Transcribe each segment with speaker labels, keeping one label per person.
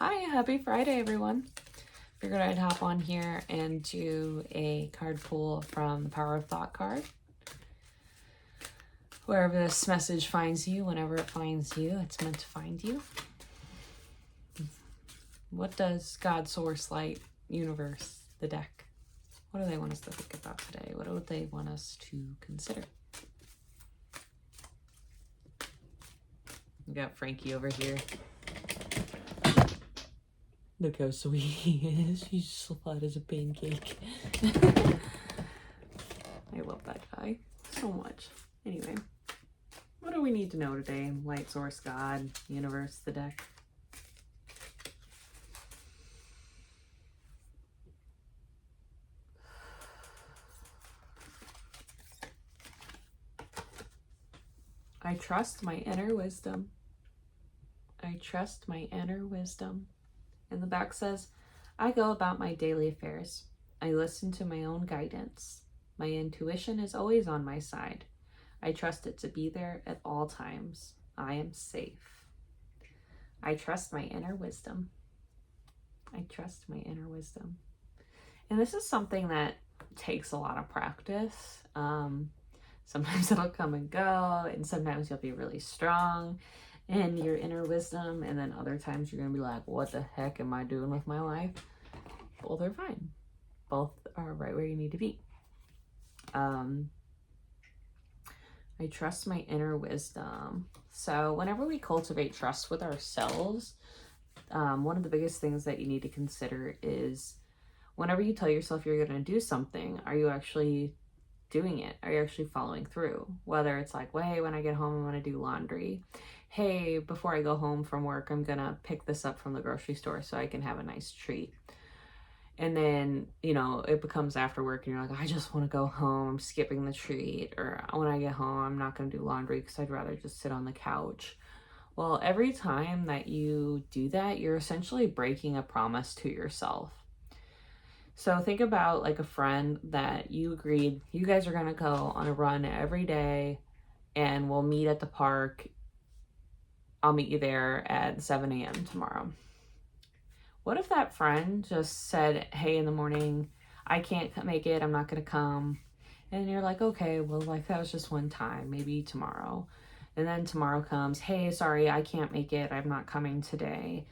Speaker 1: Hi, happy Friday, everyone. Figured I'd hop on here and do a card pull from the Power of Thought card. Wherever this message finds you, whenever it finds you, it's meant to find you. What does God, Source, Light, Universe, the deck, what do they want us to think about today? What do they want us to consider? We got Frankie over here. Look how sweet he is. He's so flat as a pancake. I love that guy so much. Anyway, what do we need to know today? Light, Source, God, Universe, the deck. I trust my inner wisdom. I trust my inner wisdom. And the back says, I go about my daily affairs. I listen to my own guidance. My intuition is always on my side. I trust it to be there at all times. I am safe. I trust my inner wisdom. I trust my inner wisdom. And this is something that takes a lot of practice. Sometimes it'll come and go, and sometimes you'll be really strong in your inner wisdom, and then other times you're gonna be like, what the heck am I doing with my life? Both are fine. Both are right where you need to be. I trust my inner wisdom. So whenever we cultivate trust with ourselves, one of the biggest things that you need to consider is whenever you tell yourself you're gonna do something, are you actually doing it? Are you actually following through? Whether it's like, well, hey, when I get home, I'm gonna do laundry. Hey, before I go home from work, I'm gonna pick this up from the grocery store so I can have a nice treat. And then, you know, it becomes after work and you're like, I just want to go home, I'm skipping the treat. Or when I get home, I'm not gonna do laundry because I'd rather just sit on the couch. Well, every time that you do that, you're essentially breaking a promise to yourself. So think about like a friend that you agreed you guys are gonna go on a run every day and we'll meet at the park. I'll meet you there at 7 a.m. tomorrow. What if that friend just said, hey, in the morning, I can't make it, I'm not gonna come. And you're like, okay, well, like that was just one time, maybe tomorrow. And then tomorrow comes, hey, sorry, I can't make it, I'm not coming today.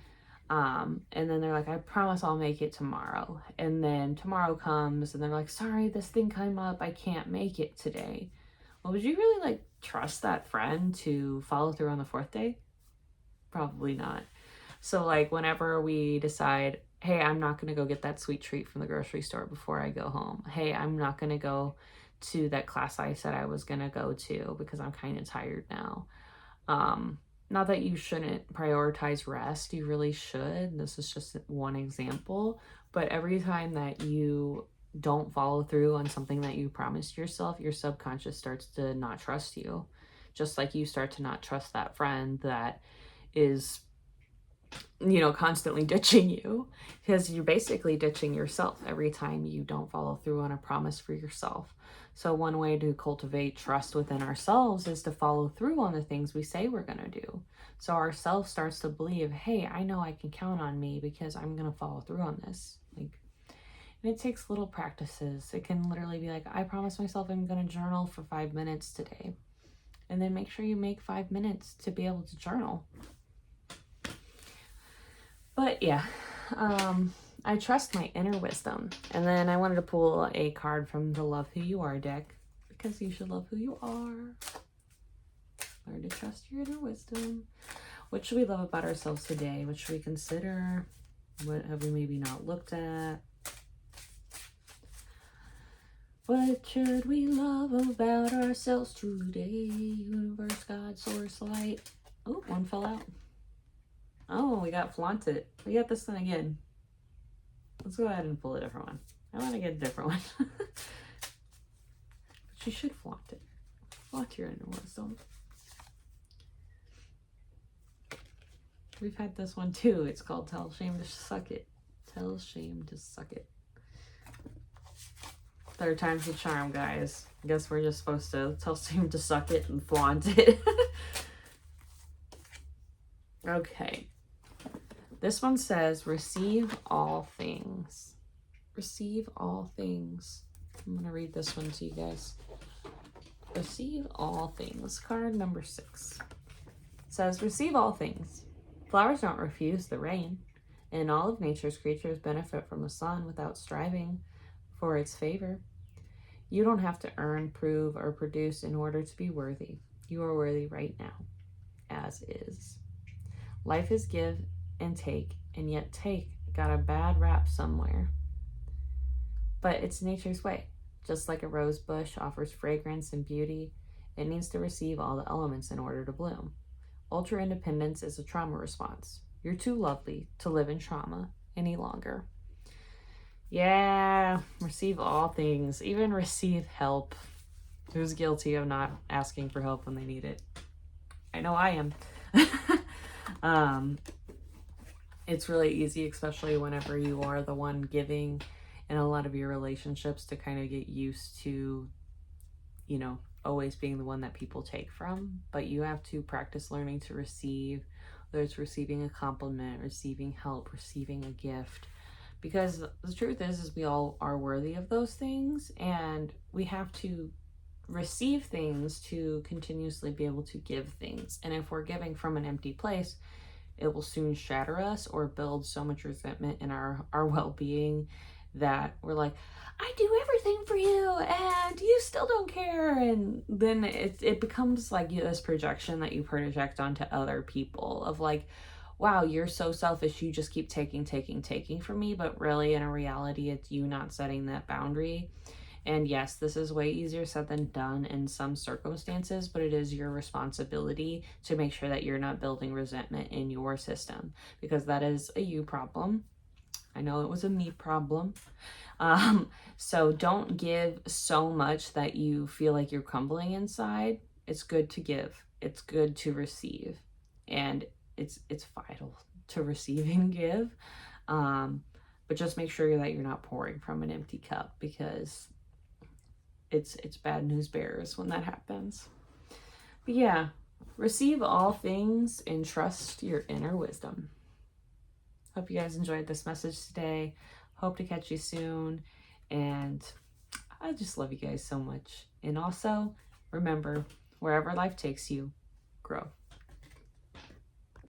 Speaker 1: And then they're like, I promise I'll make it tomorrow. And then tomorrow comes and they're like, sorry, this thing came up, I can't make it today. Well, would you really like trust that friend to follow through on the fourth day? Probably not. So like whenever we decide, hey, I'm not going to go get that sweet treat from the grocery store before I go home. Hey, I'm not going to go to that class I said I was going to go to because I'm kind of tired now. Not that you shouldn't prioritize rest, you really should. This is just one example. But every time that you don't follow through on something that you promised yourself, your subconscious starts to not trust you. Just like you start to not trust that friend that is, you know, constantly ditching you, because you're basically ditching yourself every time you don't follow through on a promise for yourself. So one way to cultivate trust within ourselves is to follow through on the things we say we're going to do. So ourself starts to believe, hey, I know I can count on me because I'm going to follow through on this. Like, and it takes little practices. It can literally be like, I promise myself I'm going to journal for 5 minutes today. And then make sure you make 5 minutes to be able to journal. But yeah, I trust my inner wisdom. And then I wanted to pull a card from the Love Who You Are deck, because you should love who you are. Learn to trust your inner wisdom. What should we love about ourselves today? What should we consider? What have we maybe not looked at? What should we love about ourselves today? Universe, God, Source, Light. Oh, one fell out. Oh, we got Flaunt It. We got this one again. Let's go ahead and pull a different one. I want to get a different one. But you should flaunt it. Flaunt your inner wisdom. We've had this one too. It's called Tell Shame to Suck It. Tell Shame to Suck It. Third time's the charm, guys. I guess we're just supposed to tell Shame to suck it and flaunt it. Okay. This one says, receive all things. Receive all things. I'm going to read this one to you guys. Receive all things. Card number 6. It says, receive all things. Flowers don't refuse the rain, and all of nature's creatures benefit from the sun without striving for its favor. You don't have to earn, prove, or produce in order to be worthy. You are worthy right now, as is. Life is give and take, and yet take got a bad rap somewhere. But it's nature's way. Just like a rose bush offers fragrance and beauty, it needs to receive all the elements in order to bloom. Ultra independence is a trauma response. You're too lovely to live in trauma any longer. Yeah, receive all things, even receive help. Who's guilty of not asking for help when they need it? I know I am. It's really easy, especially whenever you are the one giving in a lot of your relationships, to kind of get used to, you know, always being the one that people take from. But you have to practice learning to receive, whether it's receiving a compliment, receiving help, receiving a gift. Because the truth is we all are worthy of those things, and we have to receive things to continuously be able to give things. And if we're giving from an empty place, it will soon shatter us or build so much resentment in our well-being that we're like, I do everything for you and you still don't care. And then it becomes like this projection that you project onto other people of like, wow, you're so selfish, you just keep taking from me. But really, in a reality, it's you not setting that boundary. And yes, this is way easier said than done in some circumstances, but it is your responsibility to make sure that you're not building resentment in your system, because that is a you problem. I know it was a me problem. So don't give so much that you feel like you're crumbling inside. It's good to give. It's good to receive. And it's vital to receive and give. But just make sure that you're not pouring from an empty cup, because it's bad news bears when that happens. But yeah, receive all things and trust your inner wisdom. Hope you guys enjoyed this message today. Hope to catch you soon. And I just love you guys so much. And also, remember, wherever life takes you, grow.